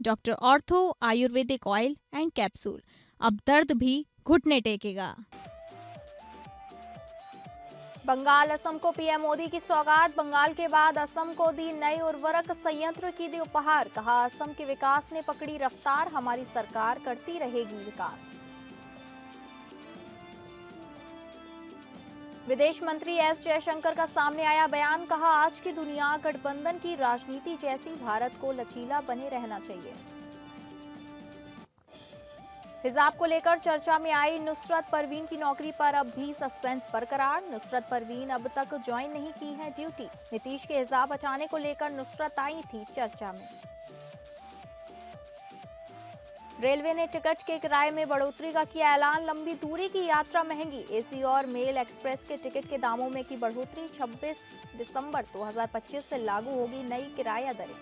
Doctor ortho Ayurvedic oil and capsule. अब दर्द भी घुटने टेकेगा। बंगाल असम को पीएम मोदी की सौगात। बंगाल के बाद असम को दी नई उर्वरक संयंत्र की दी उपहार। कहा, असम के विकास ने पकड़ी रफ्तार, हमारी सरकार करती रहेगी विकास। विदेश मंत्री एस जयशंकर का सामने आया बयान। कहा, आज की दुनिया गठबंधन की राजनीति जैसी, भारत को लचीला बने रहना चाहिए। हिजाब को लेकर चर्चा में आई नुसरत परवीन की नौकरी पर अब भी सस्पेंस बरकरार। नुसरत परवीन अब तक ज्वाइन नहीं की है ड्यूटी। नीतीश के हिजाब हटाने को लेकर नुसरत आई थी चर्चा में। रेलवे ने टिकट के किराए में बढ़ोतरी का किया ऐलान। लंबी दूरी की यात्रा महंगी, एसी और मेल एक्सप्रेस के टिकट के दामों में की बढ़ोतरी। 26 दिसंबर 2025 से लागू होगी नई किराया दरें।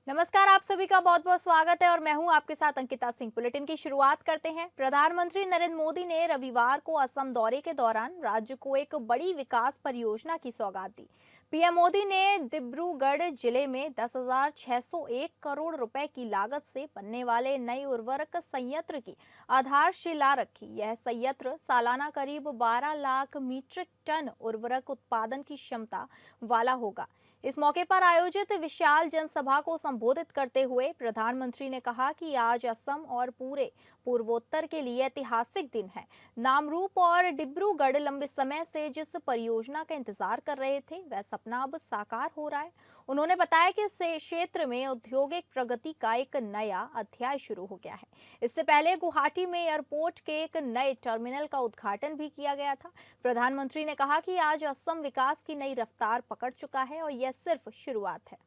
नमस्कार, आप सभी का बहुत बहुत स्वागत है और मैं हूं आपके साथ अंकिता सिंह। बुलेटिन की शुरुआत करते हैं। प्रधानमंत्री नरेंद्र मोदी ने रविवार को असम दौरे के दौरान राज्य को एक बड़ी विकास परियोजना की सौगात दी। पीएम मोदी ने डिब्रूगढ़ जिले में 10,601 करोड़ रुपए की लागत से बनने वाले नए उर्वरक संयंत्र की आधारशिला रखी। यह संयंत्र सालाना करीब 12 लाख मीट्रिक टन उर्वरक उत्पादन की क्षमता वाला होगा। इस मौके पर आयोजित विशाल जनसभा को संबोधित करते हुए प्रधानमंत्री ने कहा कि आज असम और पूरे पूर्वोत्तर के लिए ऐतिहासिक दिन है। नामरूप और डिब्रूगढ़ लंबे समय से जिस परियोजना का इंतजार कर रहे थे, वह सपना अब साकार हो रहा है। उन्होंने बताया कि इस क्षेत्र में औद्योगिक प्रगति का एक नया अध्याय शुरू हो गया है। इससे पहले गुवाहाटी में एयरपोर्ट के एक नए टर्मिनल का उद्घाटन भी किया गया था। प्रधानमंत्री ने कहा कि आज असम विकास की नई रफ्तार पकड़ चुका है और यह सिर्फ शुरुआत है।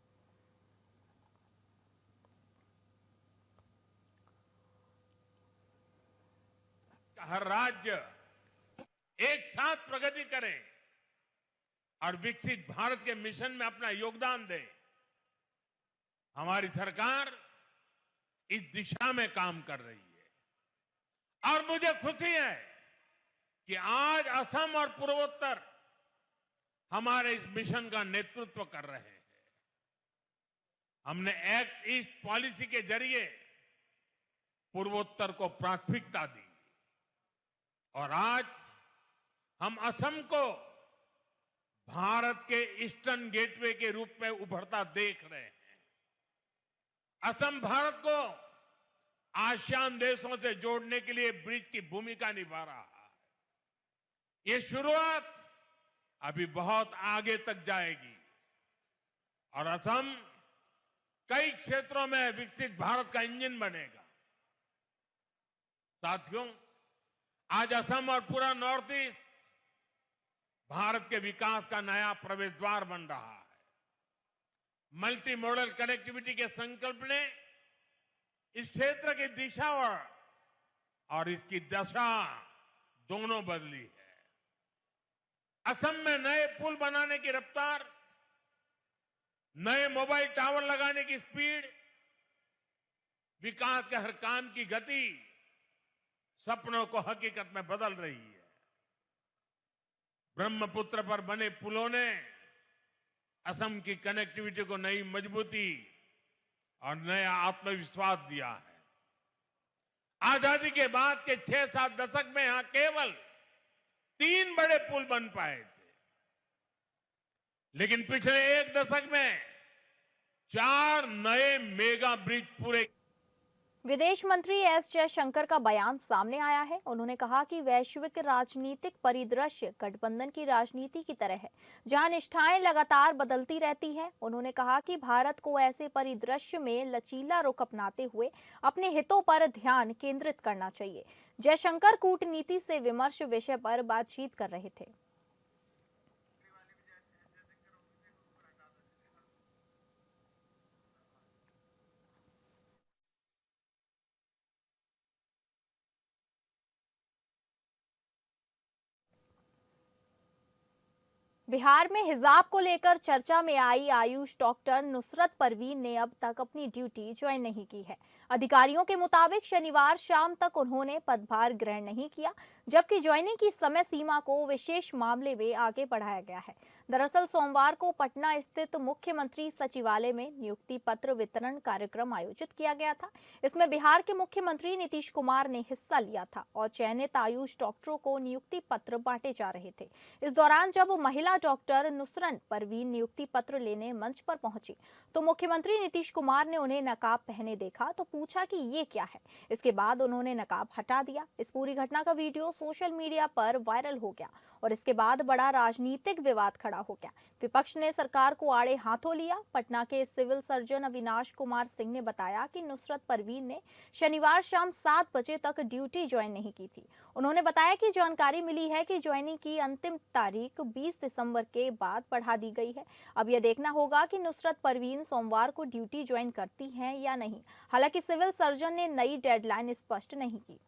हर राज्य एक साथ प्रगति करे और विकसित भारत के मिशन में अपना योगदान दे। हमारी सरकार इस दिशा में काम कर रही है और मुझे खुशी है कि आज असम और पूर्वोत्तर हमारे इस मिशन का नेतृत्व कर रहे हैं। हमने एक्ट ईस्ट पॉलिसी के जरिए पूर्वोत्तर को प्राथमिकता दी और आज हम असम को भारत के ईस्टर्न गेटवे के रूप में उभरता देख रहे हैं। असम भारत को आसियान देशों से जोड़ने के लिए ब्रिज की भूमिका निभा रहा है। ये शुरुआत अभी बहुत आगे तक जाएगी और असम कई क्षेत्रों में विकसित भारत का इंजन बनेगा। साथियों, आज असम और पूरा नॉर्थ ईस्ट भारत के विकास का नया प्रवेश द्वार बन रहा है। मल्टी मॉडल कनेक्टिविटी के संकल्प ने इस क्षेत्र की दिशा और इसकी दशा दोनों बदली है। असम में नए पुल बनाने की रफ्तार, नए मोबाइल टावर लगाने की स्पीड, विकास के हर काम की गति सपनों को हकीकत में बदल रही है। ब्रह्मपुत्र पर बने पुलों ने असम की कनेक्टिविटी को नई मजबूती और नया आत्मविश्वास दिया है। आजादी के बाद के 6-7 दशक में यहां केवल 3 बड़े पुल बन पाए थे, लेकिन पिछले 1 दशक में 4 नए मेगा ब्रिज पूरे। विदेश मंत्री एस जयशंकर का बयान सामने आया है। उन्होंने कहा कि वैश्विक राजनीतिक परिदृश्य गठबंधन की राजनीति की तरह है, जहां निष्ठाएं लगातार बदलती रहती हैं। उन्होंने कहा कि भारत को ऐसे परिदृश्य में लचीला रुख अपनाते हुए अपने हितों पर ध्यान केंद्रित करना चाहिए। जयशंकर कूटनीति से विमर्श विषय पर बातचीत कर रहे थे। बिहार में हिजाब को लेकर चर्चा में आई आयुष डॉक्टर नुसरत परवीन ने अब तक अपनी ड्यूटी ज्वाइन नहीं की है। अधिकारियों के मुताबिक शनिवार शाम तक उन्होंने पदभार ग्रहण नहीं किया, जबकि ज्वाइनिंग की समय सीमा को विशेष मामले में आगे बढ़ाया गया है। दरअसल सोमवार को पटना स्थित मुख्यमंत्री सचिवालय में नियुक्ति पत्र वितरण कार्यक्रम आयोजित किया गया था। इसमें बिहार के मुख्यमंत्री नीतीश कुमार ने हिस्सा लिया था और चयनित आयुष डॉक्टरों को नियुक्ति पत्र बांटे जा रहे थे। इस दौरान जब महिला डॉक्टर नुसरत परवीन नियुक्ति पत्र लेने मंच पर पहुंची तो मुख्यमंत्री नीतीश कुमार ने उन्हें नकाब पहने देखा तो पूछा कि ये क्या है। इसके बाद उन्होंने नकाब हटा दिया। इस पूरी घटना का वीडियो सोशल मीडिया पर वायरल हो गया और इसके बाद बड़ा राजनीतिक विवाद खड़ा हो गया। विपक्ष ने सरकार को आड़े हाथों लिया। पटना के सिविल सर्जन अविनाश कुमार सिंह ने बताया कि नुसरत परवीन ने शनिवार शाम 7 बजे तक ड्यूटी ज्वाइन नहीं की थी। उन्होंने बताया कि जानकारी मिली है कि ज्वाइनिंग की अंतिम तारीख 20 दिसंबर के बाद बढ़ा दी गई है। अब यह देखना होगा कि नुसरत परवीन सोमवार को ड्यूटी ज्वाइन करती हैं या नहीं। हालांकि सिविल सर्जन ने नई डेडलाइन स्पष्ट नहीं की।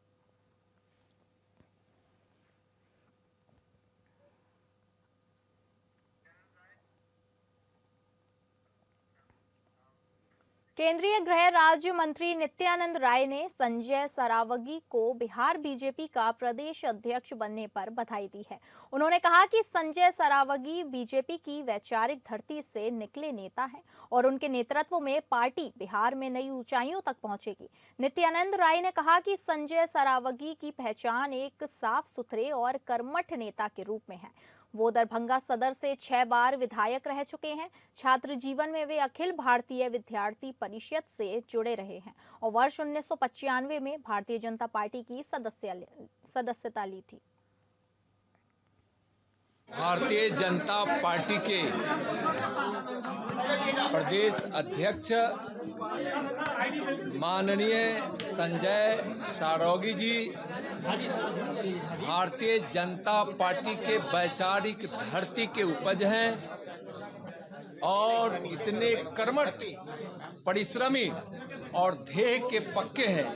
केंद्रीय गृह राज्य मंत्री नित्यानंद राय ने संजय सरावगी को बिहार बीजेपी का प्रदेश अध्यक्ष बनने पर बधाई दी है। उन्होंने कहा कि संजय सरावगी बीजेपी की वैचारिक धरती से निकले नेता हैं और उनके नेतृत्व में पार्टी बिहार में नई ऊंचाइयों तक पहुंचेगी। नित्यानंद राय ने कहा कि संजय सरावगी की पहचान एक साफ सुथरे और कर्मठ नेता के रूप में है। वो दरभंगा सदर से 6 बार विधायक रह चुके हैं। छात्र जीवन में वे अखिल भारतीय विद्यार्थी परिषद से जुड़े रहे हैं और वर्ष 1995 में भारतीय जनता पार्टी की सदस्यता ली थी। भारतीय जनता पार्टी के प्रदेश अध्यक्ष माननीय संजय सरावगी जी भारतीय जनता पार्टी के वैचारिक धरती के उपज हैं और इतने कर्मठ, परिश्रमी और ध्येय के पक्के हैं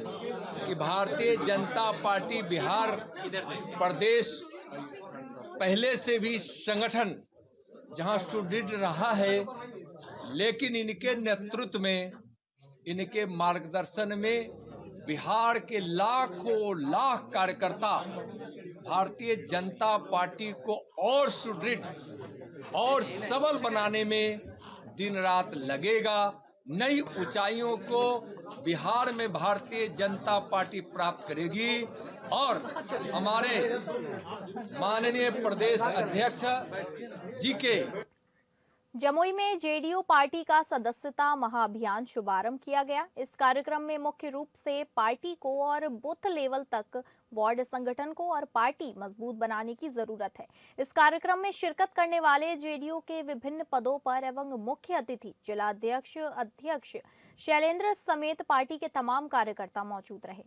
कि भारतीय जनता पार्टी बिहार प्रदेश पहले से भी संगठन जहां सुदृढ़ रहा है, लेकिन इनके नेतृत्व में, इनके मार्गदर्शन में बिहार के लाखों लाख कार्यकर्ता भारतीय जनता पार्टी को और सुदृढ़ और सबल बनाने में दिन रात लगेगा। नई ऊंचाइयों को बिहार में भारतीय जनता पार्टी प्राप्त करेगी और हमारे माननीय प्रदेश अध्यक्ष जी के जमुई में जेडीयू पार्टी का सदस्यता महाअभियान शुभारंभ किया गया। इस कार्यक्रम में मुख्य रूप से पार्टी को और बूथ लेवल तक वार्ड संगठन को और पार्टी मजबूत बनाने की जरूरत है। इस कार्यक्रम में शिरकत करने वाले जेडीयू के विभिन्न पदों पर एवं मुख्य अतिथि जिलाध्यक्ष, अध्यक्ष शैलेंद्र समेत पार्टी के तमाम कार्यकर्ता मौजूद रहे।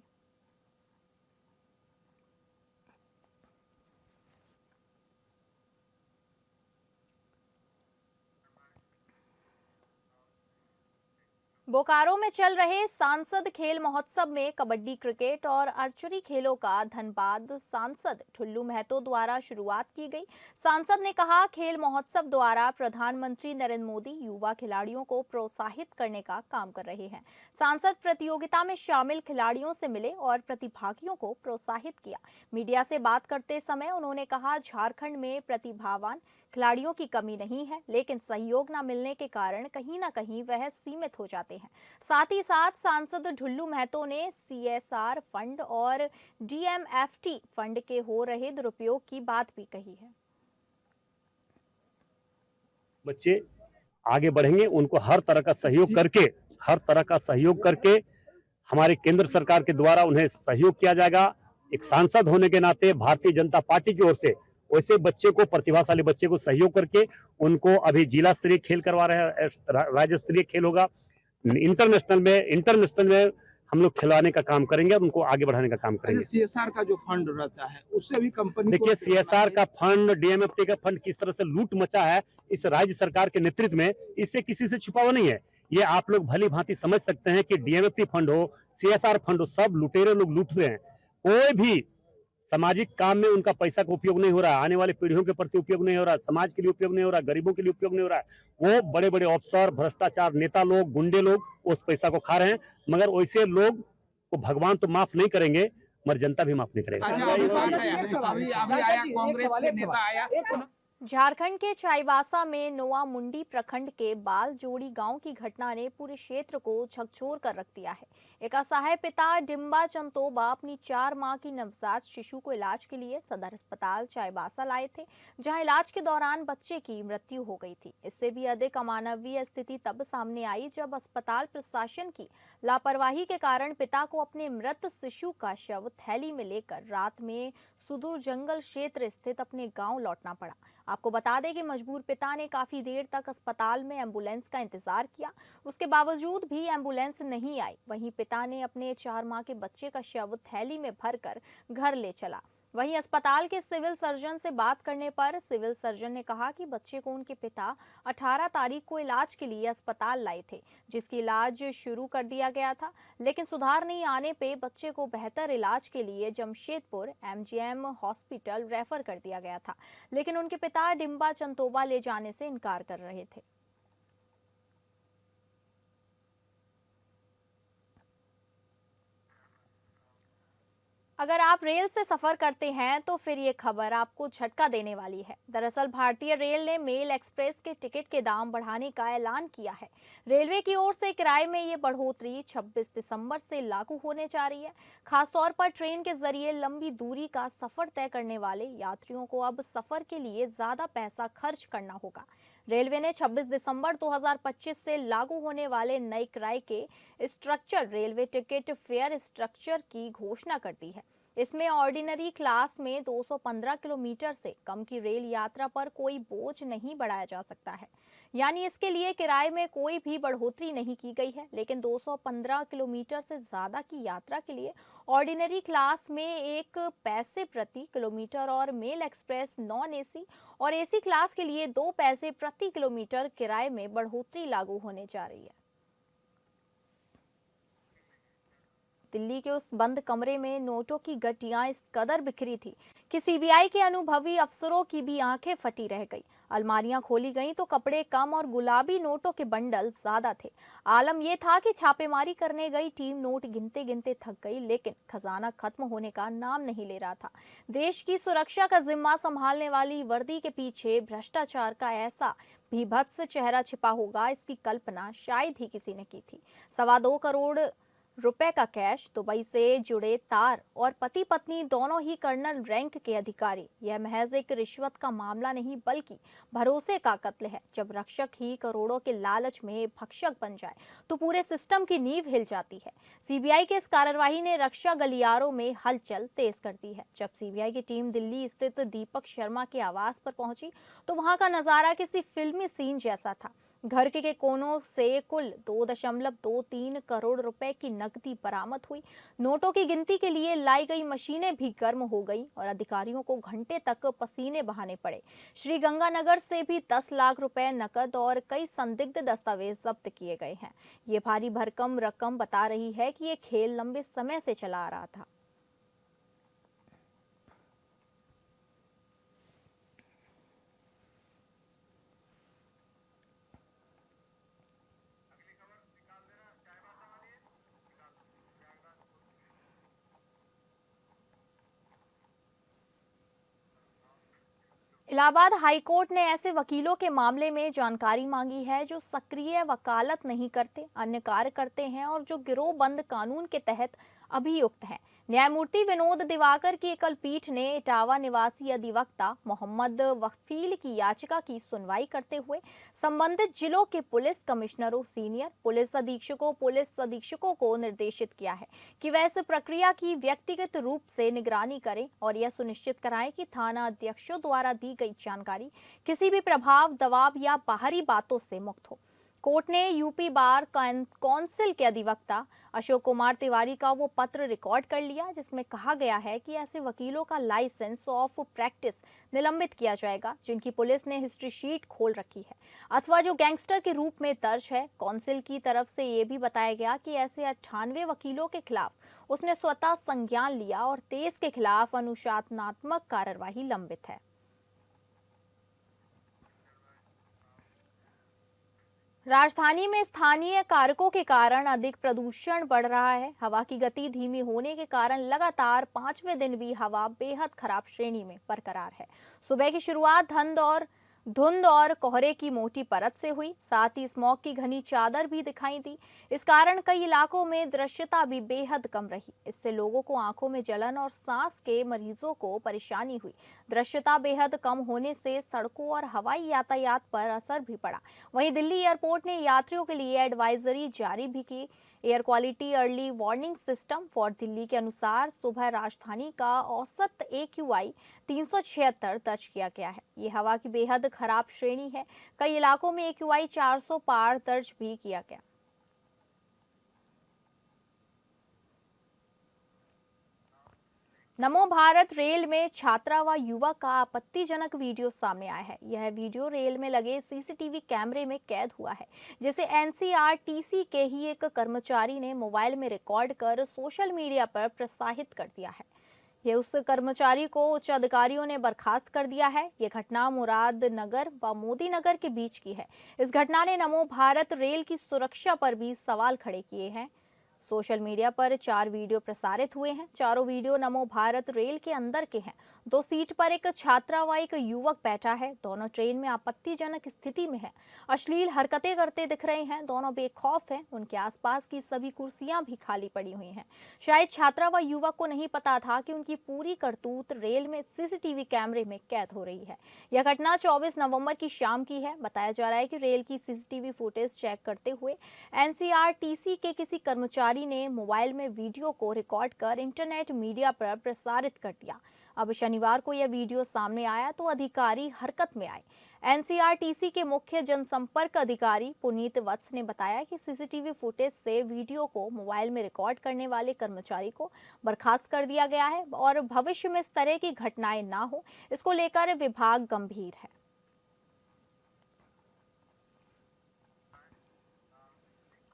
बोकारो में चल रहे सांसद खेल महोत्सव में कबड्डी, क्रिकेट और आर्चरी खेलों का धनबाद सांसद ठुल्लू महतो द्वारा शुरुआत की गई। सांसद ने कहा, खेल महोत्सव द्वारा प्रधानमंत्री नरेंद्र मोदी युवा खिलाड़ियों को प्रोत्साहित करने का काम कर रहे हैं। सांसद प्रतियोगिता में शामिल खिलाड़ियों से मिले और प्रतिभागियों को प्रोत्साहित किया। मीडिया से बात करते समय उन्होंने कहा, झारखंड में प्रतिभावान खिलाड़ियों की कमी नहीं है, लेकिन सहयोग न मिलने के कारण कहीं ना कहीं वह सीमित हो जाते हैं। साथ ही साथ सांसद ठुल्लू महतो ने CSR फंड और DMFT फंड के हो रहे दुरुपयोग की बात भी कही है। बच्चे आगे बढ़ेंगे, उनको हर तरह का सहयोग करके हमारे केंद्र सरकार के द्वारा उन्हें सहयोग किया जाएगा। एक सांसद होने के नाते भारतीय जनता पार्टी की ओर से वैसे बच्चे को, प्रतिभाशाली बच्चे को सहयोग करके उनको अभी जिला स्तरीय खेल करवा रहे हैं, राज्य स्तरीय खेल होगा, इंटरनेशनल में हम लोग खिलाने का काम करेंगे और उनको आगे बढ़ाने का काम करेंगे। CSR का जो फंड रहता है उससे भी कंपनी, देखिए CSR का फंड, DMFT का फंड किस तरह से लूट मचा है इस राज्य सरकार के नेतृत्व में, इससे किसी से छुपा हुआ नहीं है। ये आप लोग भली भांति समझ सकते हैं कि DMFT फंड हो, CSR फंड हो, सब लुटेरे लोग लूट रहे हैं। कोई भी सामाजिक काम में उनका पैसा का उपयोग नहीं हो रहा, आने वाली पीढ़ियों के प्रति उपयोग नहीं हो रहा, समाज के लिए उपयोग नहीं हो रहा, गरीबों के लिए उपयोग नहीं हो रहा है। वो बड़े बड़े अफसर, भ्रष्टाचार नेता लोग, गुंडे लोग उस पैसा को खा रहे हैं, मगर वैसे लोग को भगवान तो माफ नहीं करेंगे, मगर जनता भी माफ नहीं करेगा। झारखंड के चाईबासा में नोआ मुंडी प्रखंड के बाल जोड़ी गांव की घटना ने पूरे क्षेत्र को झकझोर कर रख दिया है। एक असहाय पिता डिम्बा चंतोबा अपनी 4 माह की नवजात शिशु को इलाज के लिए सदर अस्पताल चाईबासा लाए थे, जहां इलाज के दौरान बच्चे की मृत्यु हो गई थी। इससे भी अधिक अमानवीय स्थिति तब सामने आई जब अस्पताल प्रशासन की लापरवाही के कारण पिता को अपने मृत शिशु का शव थैली में लेकर रात में सुदूर जंगल क्षेत्र स्थित अपने गाँव लौटना पड़ा। आपको बता दें कि मजबूर पिता ने काफी देर तक अस्पताल में एम्बुलेंस का इंतजार किया, उसके बावजूद भी एम्बुलेंस नहीं आई। वहीं पिता ने अपने 4 माह के बच्चे का शव थैली में भरकर घर ले चला। वहीं अस्पताल के सिविल सर्जन से बात करने पर सिविल सर्जन ने कहा कि बच्चे को उनके पिता 18 तारीख को इलाज के लिए अस्पताल लाए थे, जिसकी इलाज शुरू कर दिया गया था, लेकिन सुधार नहीं आने पे बच्चे को बेहतर इलाज के लिए जमशेदपुर MGM हॉस्पिटल रेफर कर दिया गया था, लेकिन उनके पिता डिम्बा चंतोबा ले जाने से इनकार कर रहे थे। अगर आप रेल से सफर करते हैं तो फिर ये खबर आपको झटका देने वाली है। दरअसल भारतीय रेल ने मेल एक्सप्रेस के टिकट के दाम बढ़ाने का ऐलान किया है। रेलवे की ओर से किराए में ये बढ़ोतरी 26 दिसंबर से लागू होने जा रही है। खासतौर पर ट्रेन के जरिए लंबी दूरी का सफर तय करने वाले यात्रियों को अब सफर के लिए ज्यादा पैसा खर्च करना होगा। रेलवे ने 26 दिसंबर 2025 से लागू होने वाले नए किराए के structure railway ticket fair structure की घोषणा कर दी है। इसमें ऑर्डिनरी क्लास में 215 किलोमीटर से कम की रेल यात्रा पर कोई बोझ नहीं बढ़ाया जा सकता है, यानी इसके लिए किराए में कोई भी बढ़ोतरी नहीं की गई है। लेकिन 215 किलोमीटर से ज्यादा की यात्रा के लिए ऑर्डिनरी क्लास में 1 पैसे प्रति किलोमीटर और मेल एक्सप्रेस नॉन एसी और एसी क्लास के लिए 2 पैसे प्रति किलोमीटर किराए में बढ़ोतरी लागू होने जा रही है। दिल्ली के उस बंद कमरे में नोटों की गड्डियां इस कदर बिखरी थी कि सीबीआई के अनुभवी अफसरों की भी आंखें फटी रह गई। अलमारियां खोली गईं तो कपड़े कम और गुलाबी नोटों के बंडल ज्यादा थे। आलम यह था कि छापेमारी करने गई टीम नोट गिनते गिनते थक गई, लेकिन खजाना खत्म होने का नाम नहीं ले रहा था। देश की सुरक्षा का जिम्मा संभालने वाली वर्दी के पीछे भ्रष्टाचार का ऐसा भीभत्स चेहरा छिपा होगा, इसकी कल्पना शायद ही किसी ने की थी। 2.25 करोड़ रुपए का कैश, दुबई से जुड़े तार और पति पत्नी दोनों ही कर्नल रैंक के अधिकारी। यह महज एक रिश्वत का मामला नहीं बल्कि भरोसे का कत्ल है। जब रक्षक ही करोड़ों के लालच में भक्षक बन जाए तो पूरे सिस्टम की नींव हिल जाती है। सीबीआई के इस कार्रवाई ने रक्षा गलियारों में हलचल तेज कर दी है। जब सीबीआई की टीम दिल्ली स्थित दीपक शर्मा के आवास पर पहुंची तो वहां का नजारा किसी फिल्मी सीन जैसा था। घर के कोनों से कुल 2.23 करोड़ रुपए की नकदी बरामद हुई। नोटों की गिनती के लिए लाई गई मशीनें भी गर्म हो गई और अधिकारियों को घंटे तक पसीने बहाने पड़े। श्रीगंगानगर से भी 10 लाख रुपए नकद और कई संदिग्ध दस्तावेज जब्त किए गए हैं। ये भारी भरकम रकम बता रही है कि ये खेल लंबे समय से चला आ रहा था। इलाहाबाद हाईकोर्ट ने ऐसे वकीलों के मामले में जानकारी मांगी है जो सक्रिय वकालत नहीं करते, अन्य कार्य करते हैं और जो गिरोहबंद कानून के तहत अभियुक्त हैं। न्यायमूर्ति विनोद दिवाकर की एकल पीठ ने इटावा निवासी अधिवक्ता मोहम्मद वकील की याचिका की सुनवाई करते हुए संबंधित जिलों के पुलिस कमिश्नरों, सीनियर पुलिस अधीक्षकों को निर्देशित किया है कि वह इस प्रक्रिया की व्यक्तिगत रूप से निगरानी करें और यह सुनिश्चित कराएं कि थाना अध्यक्षों द्वारा दी गई जानकारी किसी भी प्रभाव, दबाव या बाहरी बातों से मुक्त हो। कोर्ट ने यूपी बार काउंसिल के अधिवक्ता अशोक कुमार तिवारी का वो पत्र रिकॉर्ड कर लिया जिसमें कहा गया है कि ऐसे वकीलों का लाइसेंस ऑफ प्रैक्टिस निलंबित किया जाएगा जिनकी पुलिस ने हिस्ट्री शीट खोल रखी है अथवा जो गैंगस्टर के रूप में दर्ज है। काउंसिल की तरफ से ये भी बताया गया कि ऐसे 98 वकीलों के खिलाफ उसने स्वतः संज्ञान लिया और 23 के खिलाफ अनुशासनात्मक कार्यवाही लंबित है। राजधानी में स्थानीय कारकों के कारण अधिक प्रदूषण बढ़ रहा है। हवा की गति धीमी होने के कारण लगातार 5वें दिन भी हवा बेहद खराब श्रेणी में बरकरार है। सुबह की शुरुआत धुंध और कोहरे की मोटी परत से हुई, साथ ही स्मॉग की घनी चादर भी दिखाई दी। इस कारण कई इलाकों में दृश्यता भी बेहद कम रही। इससे लोगों को आंखों में जलन और सांस के मरीजों को परेशानी हुई। दृश्यता बेहद कम होने से सड़कों और हवाई यातायात पर असर भी पड़ा। वहीं दिल्ली एयरपोर्ट ने यात्रियों के लिए एडवाइजरी जारी भी की। Air quality early warning system for Delhi के अनुसार सुबह राजधानी का औसत AQI 376 दर्ज किया गया है। ये हवा की बेहद खराब श्रेणी है। कई इलाकों में AQI 400 पार दर्ज भी किया गया। नमो भारत रेल में छात्रा व युवक का आपत्तिजनक वीडियो सामने आया है। यह वीडियो रेल में लगे CCTV कैमरे में कैद हुआ है, जिसे NCRTC के ही एक कर्मचारी ने मोबाइल में रिकॉर्ड कर सोशल मीडिया पर प्रसारित कर दिया है। ये उस कर्मचारी को उच्च अधिकारियों ने बर्खास्त कर दिया है। ये घटना मुरादनगर व मोदी नगर के बीच की है। इस घटना ने नमो भारत रेल की सुरक्षा पर भी सवाल खड़े किए हैं। सोशल मीडिया पर 4 वीडियो प्रसारित हुए हैं। चारों वीडियो नमो भारत रेल के अंदर के हैं। 2 सीट पर एक छात्रा व एक युवक बैठा है। दोनों ट्रेन में आपत्तिजनक स्थिति में है, अश्लील हरकतें करते दिख रहे हैं। दोनों बेखौफ हैं। उनके आसपास की सभी कुर्सियां भी खाली पड़ी हुई हैं। शायद छात्रा व युवक को नहीं पता था कि उनकी पूरी करतूत रेल में CCTV कैमरे में कैद हो रही है। यह घटना 24 नवंबर की शाम की है। बताया जा रहा है कि रेल की CCTV फुटेज चेक करते हुए NCRTC के किसी कर्मचारी ने मोबाइल में वीडियो को रिकॉर्ड कर इंटरनेट मीडिया पर प्रसारित कर दिया। अब शनिवार को यह वीडियो सामने आया तो अधिकारी हरकत में आए। NCRTC के मुख्य जनसंपर्क अधिकारी पुनीत वत्स ने बताया कि CCTV फुटेज से वीडियो को मोबाइल में रिकॉर्ड करने वाले कर्मचारी को बर्खास्त कर दिया गया है और भविष्य में इस तरह की घटनाएं ना हो, इसको लेकर विभाग गंभीर है।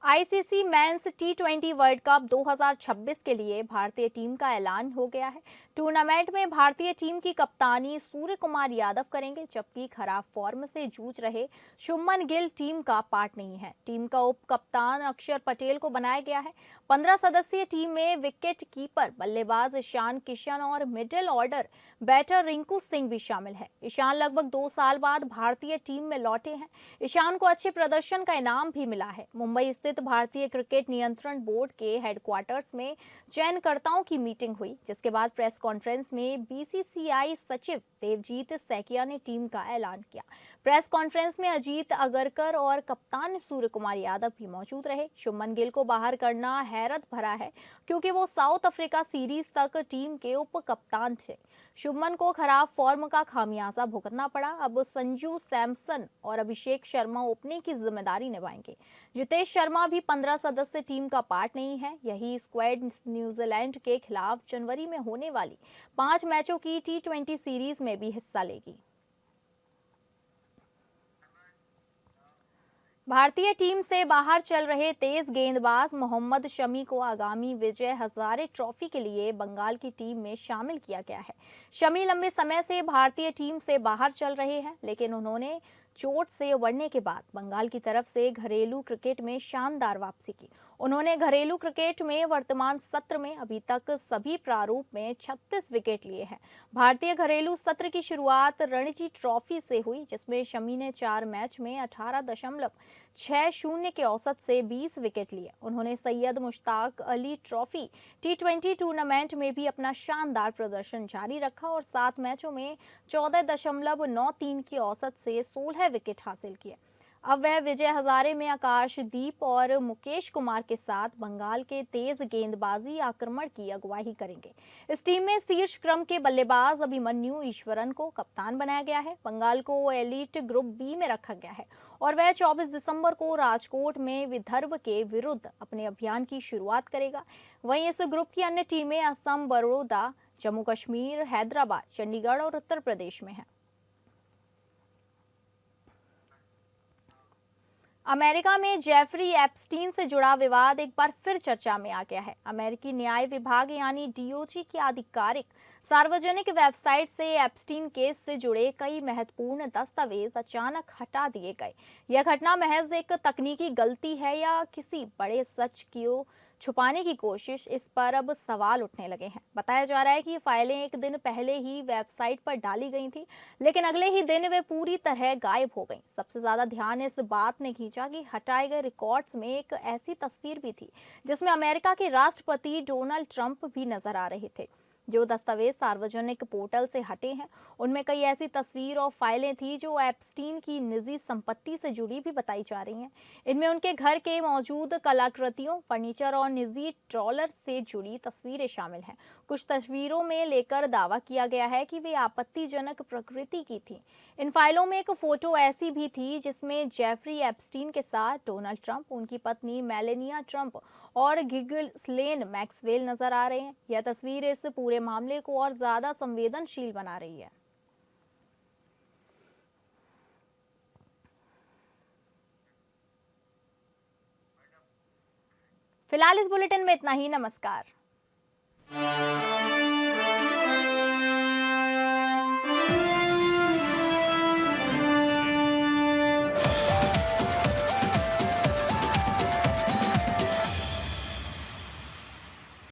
ICC mains T20 world cup 2026 के लिए भारतीय टीम का ऐलान हो गया है। टूर्नामेंट में भारतीय टीम की कप्तानी सूर्य कुमार यादव करेंगे, जबकि खराब फॉर्म से जूझ रहे शुभमन गिल टीम का पार्ट नहीं है। टीम का उप कप्तान अक्षर पटेल को बनाया गया है। 15 सदस्यीय टीम में विकेट कीपर बल्लेबाज ईशान किशन और middle order batter Rinku Singh भी शामिल है। ईशान लगभग 2 साल बाद भारतीय टीम में लौटे हैं। ईशान को अच्छे प्रदर्शन का इनाम भी मिला है। मुंबई स्थित भारतीय क्रिकेट नियंत्रण बोर्ड के हेडक्वार्टर्स में चयनकर्ताओं की मीटिंग हुई, जिसके बाद प्रेस कॉन्फ्रेंस में BCCI सचिव देवजीत सैकिया ने टीम का ऐलान किया। प्रेस कॉन्फ्रेंस में अजीत अगरकर और कप्तान सूर्य कुमार यादव भी मौजूद रहे। शुभमन गिल को बाहर करना हैरत भरा है, क्योंकि वो साउथ अफ्रीका सीरीज तक टीम के उप कप्तान थे। शुभमन को खराब फॉर्म का खामियाजा भुगतना पड़ा। अब संजू सैमसन और अभिषेक शर्मा ओपनिंग की जिम्मेदारी निभाएंगे। जितेश शर्मा भी 15 सदस्य टीम का पार्ट नहीं है। यही स्क्वाड न्यूजीलैंड के खिलाफ जनवरी में होने वाली 5 मैचों की T20 सीरीज में भी हिस्सा लेगी। भारतीय टीम से बाहर चल रहे तेज गेंदबाज मोहम्मद शमी को आगामी विजय हजारे ट्रॉफी के लिए बंगाल की टीम में शामिल किया गया है। शमी लंबे समय से भारतीय टीम से बाहर चल रहे हैं, लेकिन उन्होंने चोट से उबरने के बाद बंगाल की तरफ से घरेलू क्रिकेट में शानदार वापसी की। उन्होंने घरेलू क्रिकेट में वर्तमान सत्र में अभी तक सभी प्रारूप में 36 विकेट लिए हैं। भारतीय घरेलू सत्र की शुरुआत रणजी ट्रॉफी से हुई, जिसमें शमी ने 4 मैच में 18.60 के औसत से 20 विकेट लिए। उन्होंने Syed Mushtaq Ali trophy T20 tournament में भी अपना शानदार प्रदर्शन जारी रखा और 7 मैचों में 14.93 की औसत से 16 विकेट हासिल किए। अब वह विजय हजारे में आकाशदीप और मुकेश कुमार के साथ बंगाल के तेज गेंदबाजी आक्रमण की अगुवाई करेंगे। इस टीम में शीर्ष क्रम के बल्लेबाज अभिमन्यु ईश्वरन को कप्तान बनाया गया है। बंगाल को एलीट ग्रुप बी में रखा गया है और वह 24 दिसंबर को राजकोट में विदर्भ के विरुद्ध अपने अभियान की शुरुआत करेगा। वहीं इस ग्रुप की अन्य टीमें असम, बड़ौदा, जम्मू कश्मीर, हैदराबाद, चंडीगढ़ और उत्तर प्रदेश में हैं। अमेरिका में जेफरी एप्स्टीन से जुड़ा विवाद एक बार फिर चर्चा में आ गया है। अमेरिकी न्याय विभाग यानी डीओजी की आधिकारिक सार्वजनिक वेबसाइट से एप्स्टीन केस से जुड़े कई महत्वपूर्ण दस्तावेज अचानक हटा दिए गए। यह घटना महज एक तकनीकी गलती है या किसी बड़े सच को छुपाने की कोशिश, इस पर अब सवाल उठने लगे हैं। बताया जा रहा है कि ये फाइलें एक दिन पहले ही वेबसाइट पर डाली गई थी, लेकिन अगले ही दिन वे पूरी तरह गायब हो गईं। सबसे ज्यादा ध्यान इस बात ने खींचा कि हटाए गए रिकॉर्ड्स में एक ऐसी तस्वीर भी थी जिसमें अमेरिका के राष्ट्रपति डोनाल्ड ट्रंप भी नजर आ रहे थे। जो दस्तावेज सार्वजनिक पोर्टल से हटे हैं उनमें कई ऐसी तस्वीर और फाइलें थी जो एप्स्टीन की निजी संपत्ति से जुड़ी भी बताई जा रही हैं। इनमें उनके घर के मौजूद कलाकृतियों, फर्नीचर और निजी ट्रॉलर से जुड़ी तस्वीरें शामिल हैं। कुछ तस्वीरों में लेकर दावा किया गया है कि वे आपत्तिजनक प्रकृति की थी। इन फाइलों में एक फोटो ऐसी भी थी जिसमें जेफरी एप्स्टीन के साथ डोनाल्ड ट्रंप, उनकी पत्नी मेलेनिया ट्रंप और गिगलस्लेन मैक्सवेल नजर आ रहे हैं। यह तस्वीर इस पूरे मामले को और ज्यादा संवेदनशील बना रही है। फिलहाल इस बुलेटिन में इतना ही। नमस्कार।